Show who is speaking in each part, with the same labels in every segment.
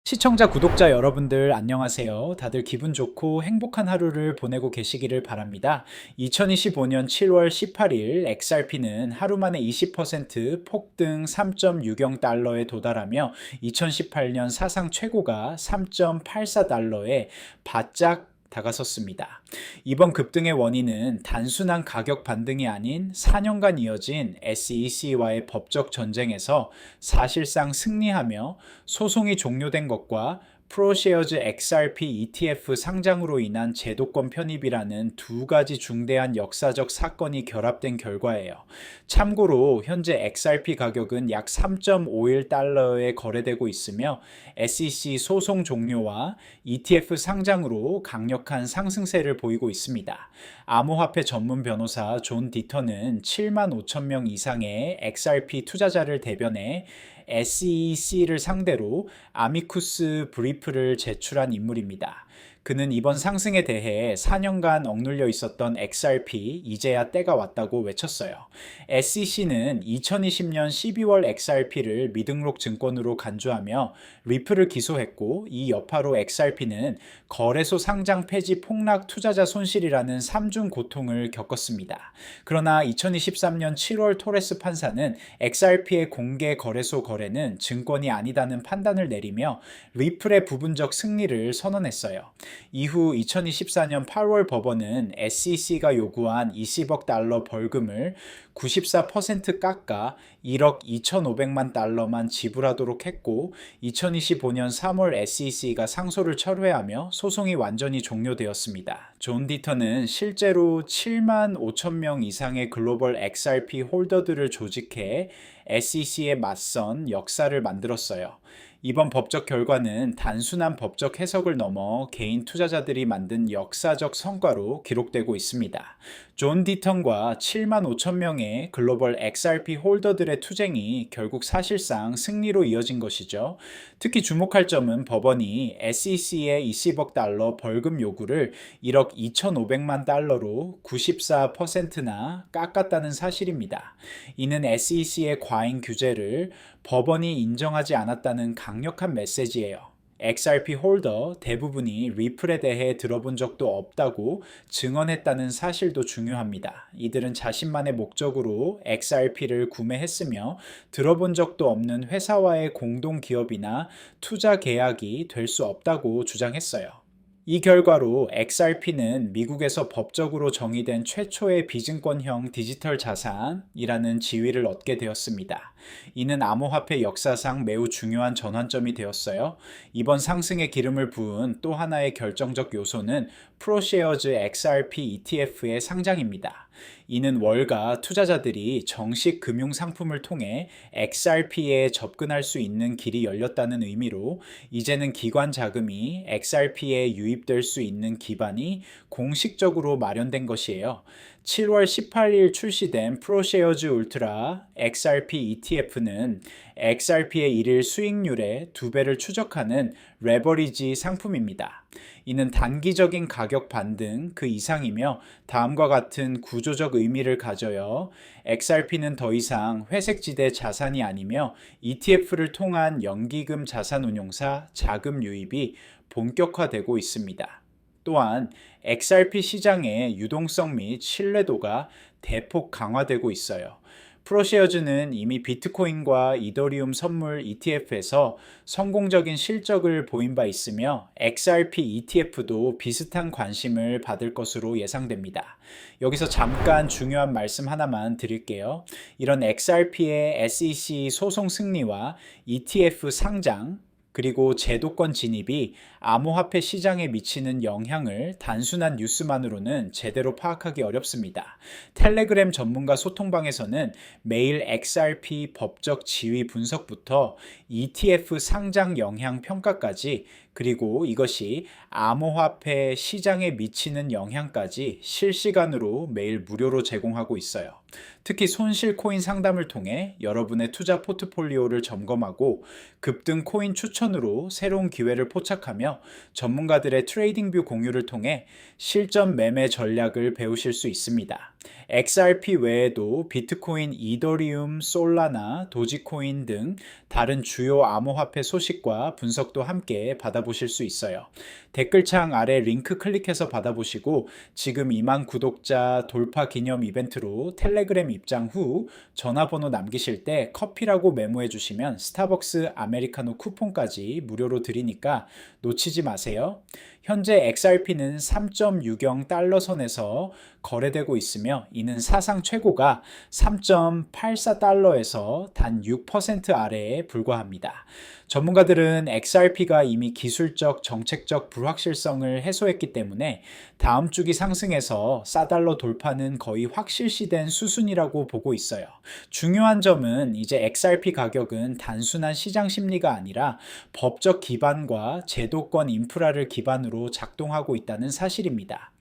Speaker 1: 시청자, 구독자 여러분들 안녕하세요. 다들 기분 좋고 행복한 하루를 보내고 계시기를 바랍니다. 2025년 7월 18일 XRP는 하루 만에 20% 폭등 3.60달러에 도달하며 2018년 사상 최고가 3.84달러에 바짝 다가섰습니다. 이번 급등의 원인은 단순한 가격 반등이 아닌 4년간 이어진 SEC와의 법적 전쟁에서 사실상 승리하며 소송이 종료된 것과 프로쉐어즈 XRP ETF 상장으로 인한 제도권 편입이라는 두 가지 중대한 역사적 사건이 결합된 결과예요. 참고로 현재 XRP 가격은 약 3.51달러에 거래되고 있으며 SEC 소송 종료와 ETF 상장으로 강력한 상승세를 보이고 있습니다. 암호화폐 전문 변호사 존 디터는 7만 5천 명 이상의 XRP 투자자를 대변해 SEC를 상대로 아미쿠스 브리프를 제출한 인물입니다. 그는 이번 상승에 대해 4년간 억눌려 있었던 XRP 이제야 때가 왔다고 외쳤어요. SEC는 2020년 12월 XRP를 미등록 증권으로 간주하며 리플을 기소했고, 이 여파로 XRP는 거래소 상장 폐지 폭락 투자자 손실이라는 3중 고통을 겪었습니다. 그러나 2023년 7월 토레스 판사는 XRP의 공개 거래소 거래는 증권이 아니다는 판단을 내리며 리플의 부분적 승리를 선언했어요. 이후 2024년 8월 법원은 SEC가 요구한 20억 달러 벌금을 94% 깎아 1억 2,500만 달러만 지불하도록 했고, 2025년 3월 SEC가 상소를 철회하며 소송이 완전히 종료되었습니다. 존 디터는 실제로 7만 5천 명 이상의 글로벌 XRP 홀더들을 조직해 SEC에 맞선 역사를 만들었어요. 이번 법적 결과는 단순한 법적 해석을 넘어 개인 투자자들이 만든 역사적 성과로 기록되고 있습니다. 존 디턴과 7만 5천 명의 글로벌 XRP 홀더들의 투쟁이 결국 사실상 승리로 이어진 것이죠. 특히 주목할 점은 법원이 SEC의 20억 달러 벌금 요구를 1억 2,500만 달러로 94%나 깎았다는 사실입니다. 이는 SEC의 과잉 규제를 법원이 인정하지 않았다는 강력한 메시지예요. XRP 홀더 대부분이 리플에 대해 들어본 적도 없다고 증언했다는 사실도 중요합니다. 이들은 자신만의 목적으로 XRP를 구매했으며 들어본 적도 없는 회사와의 공동 기업이나 투자 계약이 될 수 없다고 주장했어요. 이 결과로 XRP는 미국에서 법적으로 정의된 최초의 비증권형 디지털 자산이라는 지위를 얻게 되었습니다. 이는 암호화폐 역사상 매우 중요한 전환점이 되었어요. 이번 상승에 기름을 부은 또 하나의 결정적 요소는 프로쉐어즈 XRP ETF의 상장입니다. 이는 월가 투자자들이 정식 금융 상품을 통해 XRP에 접근할 수 있는 길이 열렸다는 의미로, 이제는 기관 자금이 XRP에 유입될 수 있는 기반이 공식적으로 마련된 것이에요. 7월 18일 출시된 프로쉐어즈 울트라 XRP ETF는 XRP의 일일 수익률의 2배를 추적하는 레버리지 상품입니다. 이는 단기적인 가격 반등 그 이상이며 다음과 같은 구조적 의미를 가져요. XRP는 더 이상 회색지대 자산이 아니며 ETF를 통한 연기금 자산운용사 자금 유입이 본격화되고 있습니다. 또한 XRP 시장의 유동성 및 신뢰도가 대폭 강화되고 있어요. 프로쉐어즈는 이미 비트코인과 이더리움 선물 ETF에서 성공적인 실적을 보인 바 있으며 XRP ETF도 비슷한 관심을 받을 것으로 예상됩니다. 여기서 잠깐 중요한 말씀 하나만 드릴게요. 이런 XRP의 SEC 소송 승리와 ETF 상장, 그리고 제도권 진입이 암호화폐 시장에 미치는 영향을 단순한 뉴스만으로는 제대로 파악하기 어렵습니다. 텔레그램 전문가 소통방에서는 매일 XRP 법적 지위 분석부터 ETF 상장 영향 평가까지, 그리고 이것이 암호화폐 시장에 미치는 영향까지 실시간으로 매일 무료로 제공하고 있어요. 특히 손실 코인 상담을 통해 여러분의 투자 포트폴리오를 점검하고 급등 코인 추천으로 새로운 기회를 포착하며 전문가들의 트레이딩 뷰 공유를 통해 실전 매매 전략을 배우실 수 있습니다. XRP 외에도 비트코인, 이더리움, 솔라나, 도지코인 등 다른 주요 암호화폐 소식과 분석도 함께 받아보실 수 있어요. 댓글창 아래 링크 클릭해서 받아보시고 지금 2만 구독자 돌파 기념 이벤트로 텔레그램 입장 후 전화번호 남기실 때 커피라고 메모해 주시면 스타벅스 아메리카노 쿠폰까지 무료로 드리니까 놓치지 마세요. 현재 XRP는 3.60달러 선에서 거래되고 있으며 이는 사상 최고가 3.84달러에서 단 6% 아래에 불과합니다. 전문가들은 XRP가 이미 기술적, 정책적 불확실성을 해소했기 때문에 다음 주기 상승에서 4달러 돌파는 거의 확실시된 수순이라고 보고 있어요. 중요한 점은 이제 XRP 가격은 단순한 시장 심리가 아니라 법적 기반과 제도권 인프라를 기반으로 작동하고 있다는 사실입니다.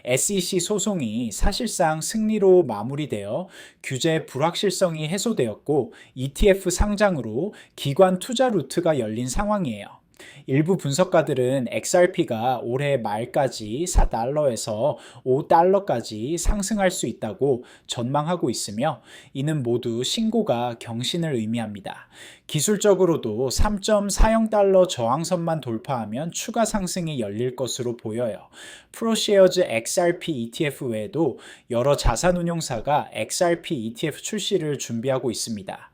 Speaker 1: SEC 소송이 사실상 승리로 마무리되어 규제 불확실성이 해소되었고 ETF 상장으로 기관 투자 루트가 열린 상황이에요. 일부 분석가들은 XRP가 올해 말까지 4달러에서 5달러까지 상승할 수 있다고 전망하고 있으며 이는 모두 신고가 경신을 의미합니다. 기술적으로도 3.40달러 저항선만 돌파하면 추가 상승이 열릴 것으로 보여요. 프로쉐어즈 XRP ETF 외에도 여러 자산운용사가 XRP ETF 출시를 준비하고 있습니다.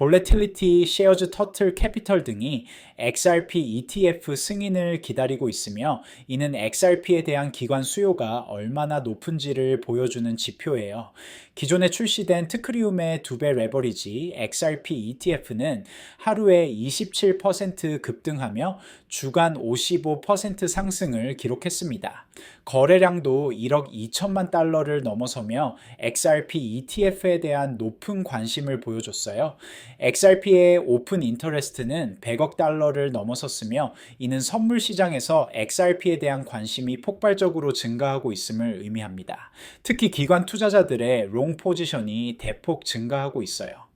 Speaker 1: 볼레틸리티, 쉐어즈 터틀 캐피털 등이 XRP ETF 승인을 기다리고 있으며 이는 XRP에 대한 기관 수요가 얼마나 높은지를 보여주는 지표예요. 기존에 출시된 트크리움의 2배 레버리지 XRP ETF는 하루에 27% 급등하며 주간 55% 상승을 기록했습니다. 거래량도 1억 2천만 달러를 넘어서며 XRP ETF에 대한 높은 관심을 보여줬어요. XRP의 오픈 인터레스트는 100억 달러를 넘어섰으며 이는 선물 시장에서 XRP에 대한 관심이 폭발적으로 증가하고 있음을 의미합니다. 특히 기관 투자자들의 롱 포지션이 대폭 증가하고 있어요.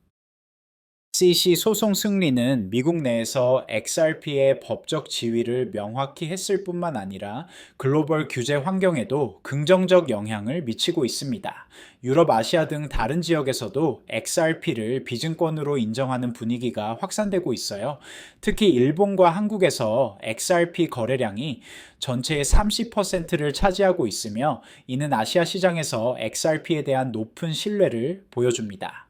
Speaker 1: SEC 소송 승리는 미국 내에서 XRP의 법적 지위를 명확히 했을 뿐만 아니라 글로벌 규제 환경에도 긍정적 영향을 미치고 있습니다. 유럽, 아시아 등 다른 지역에서도 XRP를 비증권으로 인정하는 분위기가 확산되고 있어요. 특히 일본과 한국에서 XRP 거래량이 전체의 30%를 차지하고 있으며 이는 아시아 시장에서 XRP에 대한 높은 신뢰를 보여줍니다.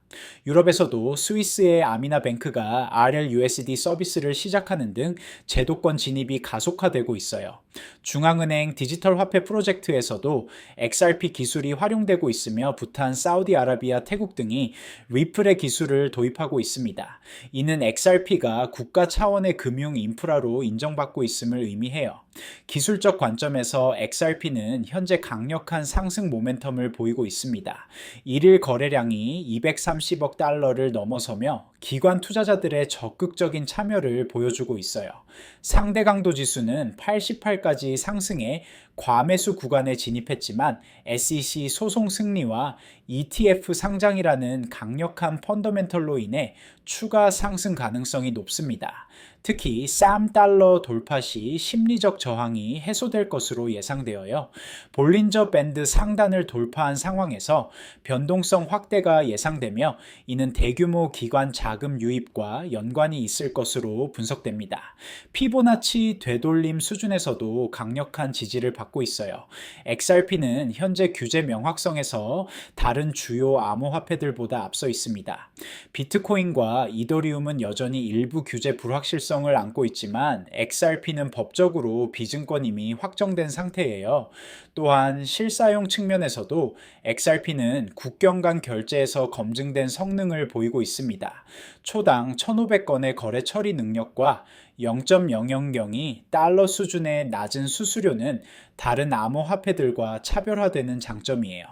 Speaker 1: 유럽에서도 스위스의 아미나뱅크가 RLUSD 서비스를 시작하는 등 제도권 진입이 가속화되고 있어요. 중앙은행 디지털 화폐 프로젝트에서도 XRP 기술이 활용되고 있으며 부탄, 사우디아라비아, 태국 등이 리플의 기술을 도입하고 있습니다. 이는 XRP가 국가 차원의 금융 인프라로 인정받고 있음을 의미해요. 기술적 관점에서 XRP는 현재 강력한 상승 모멘텀을 보이고 있습니다. 1일 거래량이 230억 달러를 넘어서며 기관 투자자들의 적극적인 참여를 보여주고 있어요. 상대 강도 지수는 88까지 상승해 과매수 구간에 진입했지만 SEC 소송 승리와 ETF 상장이라는 강력한 펀더멘털로 인해 추가 상승 가능성이 높습니다. 특히 3달러 돌파 시 심리적 저항이 해소될 것으로 예상되어요. 볼린저 밴드 상단을 돌파한 상황에서 변동성 확대가 예상되며 이는 대규모 기관 자금 유입과 연관이 있을 것으로 분석됩니다. 피보나치 되돌림 수준에서도 강력한 지지를 받고 있어요. XRP는 현재 규제 명확성에서 다른 주요 암호화폐들보다 앞서 있습니다. 비트코인과 이더리움은 여전히 일부 규제 불확실성을 안고 있지만 XRP는 법적으로 비증권임이 확정된 상태예요. 또한 실사용 측면에서도 XRP는 국경 간 결제에서 검증된 성능을 보이고 있습니다. 초당 1,500건의 거래 처리 능력과 0.000이 달러 수준의 낮은 수수료는 다른 암호화폐들과 차별화되는 장점이에요.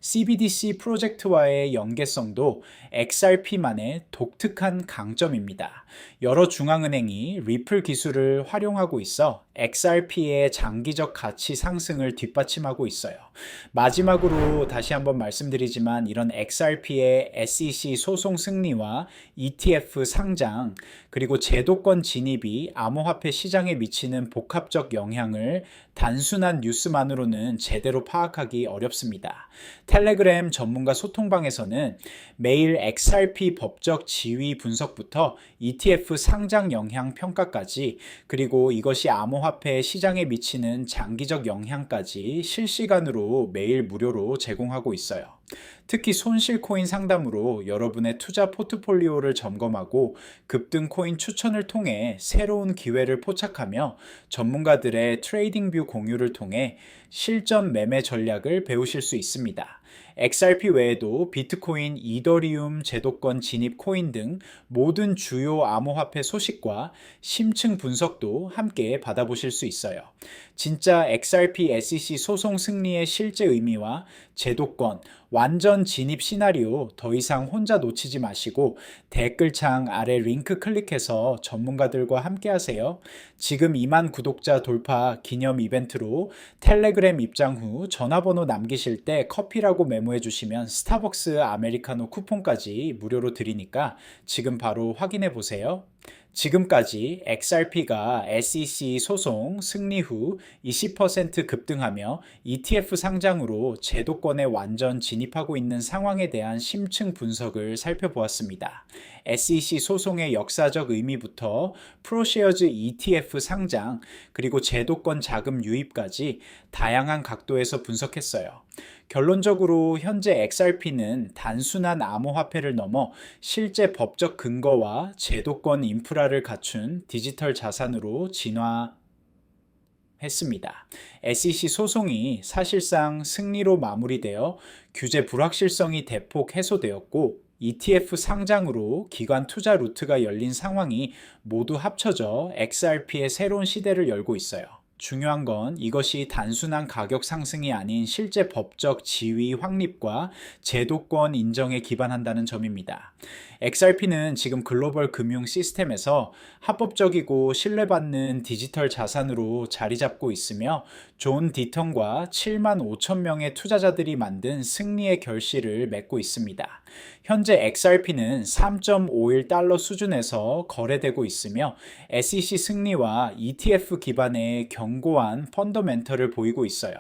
Speaker 1: CBDC 프로젝트와의 연계성도 XRP만의 독특한 강점입니다. 여러 중앙은행이 리플 기술을 활용하고 있어 XRP의 장기적 가치 상승을 뒷받침하고 있어요. 마지막으로 다시 한번 말씀드리지만 이런 XRP의 SEC 소송 승리와 ETF 상장 그리고 제도권 진입이 암호화폐 시장에 미치는 복합적 영향을 단순하게 단순한 뉴스만으로는 제대로 파악하기 어렵습니다. 텔레그램 전문가 소통방에서는 매일 XRP 법적 지위 분석부터 ETF 상장 영향 평가까지, 그리고 이것이 암호화폐 시장에 미치는 장기적 영향까지 실시간으로 매일 무료로 제공하고 있어요. 특히 손실 코인 상담으로 여러분의 투자 포트폴리오를 점검하고 급등 코인 추천을 통해 새로운 기회를 포착하며 전문가들의 트레이딩 뷰 공유를 통해 실전 매매 전략을 배우실 수 있습니다. XRP 외에도 비트코인, 이더리움 제도권 진입 코인 등 모든 주요 암호화폐 소식과 심층 분석도 함께 받아보실 수 있어요. 진짜 XRP SEC 소송 승리의 실제 의미와 제도권, 완전 진입 시나리오 더 이상 혼자 놓치지 마시고 댓글창 아래 링크 클릭해서 전문가들과 함께 하세요. 지금 2만 구독자 돌파 기념 이벤트로 텔레그램 입장 후 전화번호 남기실 때 커피라고 메모해 주시면 스타벅스 아메리카노 쿠폰까지 무료로 드리니까 지금 바로 확인해 보세요. 지금까지 XRP가 SEC 소송 승리 후 20% 급등하며 ETF 상장으로 제도권에 완전 진입하고 있는 상황에 대한 심층 분석을 살펴보았습니다. SEC 소송의 역사적 의미부터 프로쉐어즈 ETF 상장, 그리고 제도권 자금 유입까지 다양한 각도에서 분석했어요. 결론적으로 현재 XRP는 단순한 암호화폐를 넘어 실제 법적 근거와 제도권 인프라를 갖춘 디지털 자산으로 진화했습니다. SEC 소송이 사실상 승리로 마무리되어 규제 불확실성이 대폭 해소되었고 ETF 상장으로 기관 투자 루트가 열린 상황이 모두 합쳐져 XRP의 새로운 시대를 열고 있어요. 중요한 건 이것이 단순한 가격 상승이 아닌 실제 법적 지위 확립과 제도권 인정에 기반한다는 점입니다. XRP는 지금 글로벌 금융 시스템에서 합법적이고 신뢰받는 디지털 자산으로 자리 잡고 있으며 존 디턴과 7만 5천 명의 투자자들이 만든 승리의 결실을 맺고 있습니다. 현재 XRP는 3.51달러 수준에서 거래되고 있으며 SEC 승리와 ETF 기반의 견고한 펀더멘털을 보이고 있어요.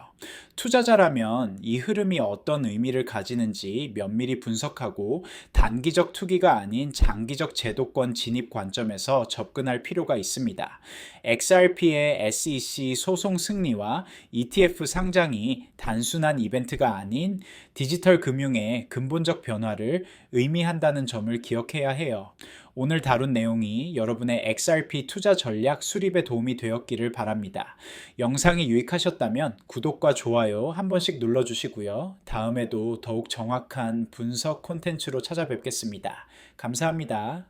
Speaker 1: 투자자라면 이 흐름이 어떤 의미를 가지는지 면밀히 분석하고 단기적 투기가 아닌 장기적 제도권 진입 관점에서 접근할 필요가 있습니다. XRP의 SEC 소송 승리와 ETF 상장이 단순한 이벤트가 아닌 디지털 금융의 근본적 변화를 의미한다는 점을 기억해야 해요. 오늘 다룬 내용이 여러분의 XRP 투자 전략 수립에 도움이 되었기를 바랍니다. 영상이 유익하셨다면 구독과 좋아요 한 번씩 눌러주시고요. 다음에도 더욱 정확한 분석 콘텐츠로 찾아뵙겠습니다. 감사합니다.